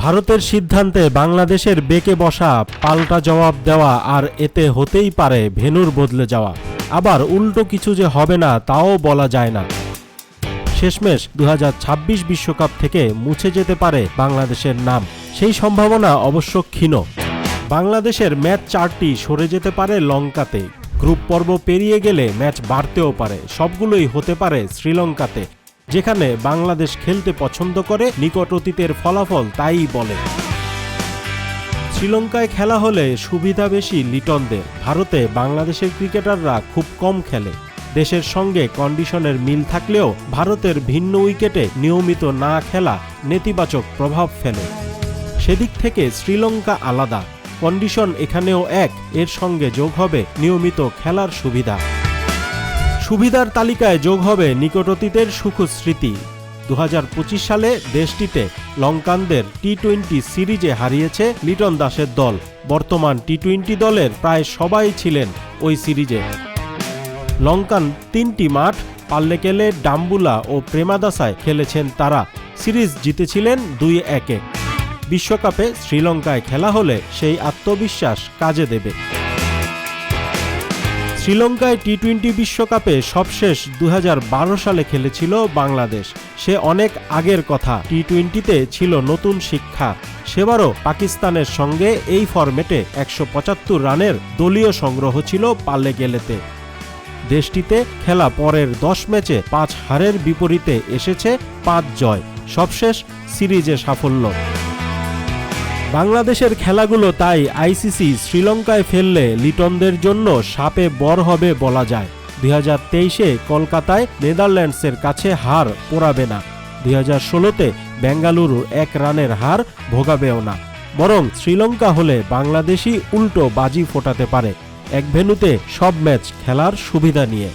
ভারতের সিদ্ধান্তে বাংলাদেশের বেঁকে বসা, পাল্টা জবাব দেওয়া, আর এতে হতেই পারে ভেন্যুর বদলে যাওয়া। আবার উল্টো কিছু যে হবে না তাও বলা যায় না। শেষমেশ 2026 বিশ্বকাপ থেকে মুছে যেতে পারে বাংলাদেশের নাম। সেই সম্ভাবনা অবশ্য ক্ষীণ। বাংলাদেশের ম্যাচ 4টি সরে যেতে পারে লঙ্কাতে। গ্রুপ পর্ব পেরিয়ে গেলে ম্যাচ বাড়তেও পারে। সবগুলোই হতে পারে শ্রীলঙ্কাতে, যেখানে বাংলাদেশ খেলতে পছন্দ করে। নিকট অতীতের ফলাফল তাই বলে। শ্রীলঙ্কায় খেলা হলে সুবিধা বেশি লিটনদের। ভারতে বাংলাদেশের ক্রিকেটাররা খুব কম খেলে। দেশের সঙ্গে কন্ডিশনের মিল থাকলেও ভারতের ভিন্ন উইকেটে নিয়মিত না খেলা নেতিবাচক প্রভাব ফেলে। সেদিক থেকে শ্রীলঙ্কা আলাদা। কন্ডিশন এখানেও এক, এর সঙ্গে যোগ হবে নিয়মিত খেলার সুবিধা। সুবিধার তালিকায় যোগ হবে নিকট অতীতের সুখদ স্মৃতি। 2025 সালে দেশটিতে লঙ্কানদের টি-20 সিরিজে হারিয়েছে লিটন দাসের দল। বর্তমান টি-20 দলের প্রায় সবাই ছিলেন ওই সিরিজে। লঙ্কান 3টি মাঠ পাল্লেকেলে, ডাম্বুলা ও প্রেমাদাসায় খেলেছেন তারা। সিরিজ জিতেছিলেন 2-1-এ। বিশ্বকাপে শ্রীলঙ্কায় খেলা হলে সেই আত্মবিশ্বাস কাজে দেবে। শ্রীলঙ্কায় টি-20 বিশ্বকাপে সবশেষ 2012 সালে খেলেছিল বাংলাদেশ। সে অনেক আগের কথা। টি-20তে ছিল নতুন শিক্ষা। সেবারও পাকিস্তানের সঙ্গে এই ফরম্যাটে 175 রানের দলীয় সংগ্রহ ছিল পাল্লেকেলেতে। দেশটিতে খেলা পরের 10 ম্যাচে 5 হারের বিপরীতে এসেছে 5 জয়। সবশেষ সিরিজে সাফল্য। বাংলাদেশের খেলাগুলো তাই আইসিসি শ্রীলঙ্কায় ফেললে লিটনদের জন্য শাপে বর হবে বলা যায়। 2023-এ কলকাতায় নেদারল্যান্ডসের কাছে হার পোড়াবে না। 2016-তে বেঙ্গালুরুর 1 রানের হার ভোগাবেও না। বরং শ্রীলঙ্কা হলে বাংলাদেশই উল্টো বাজি ফোটাতে পারে, এক ভেন্যুতে সব ম্যাচ খেলার সুবিধা নিয়ে।